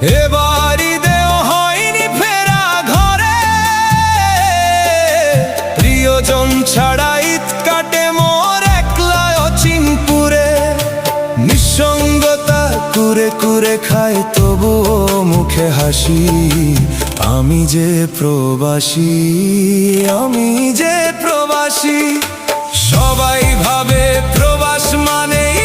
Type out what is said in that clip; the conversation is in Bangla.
এবার ঈদেও হয়নি ফেরা ঘরে, প্রিয়জন ছাড়া ঈদ কাটে মোর একলা অচিনপুরে। নিঃসঙ্গতা কুরে কুরে খায় তবুও মুখে হাসি, আমি যে প্রবাসী, আমি যে প্রবাসী। সবাই ভাবে প্রবাস মানেই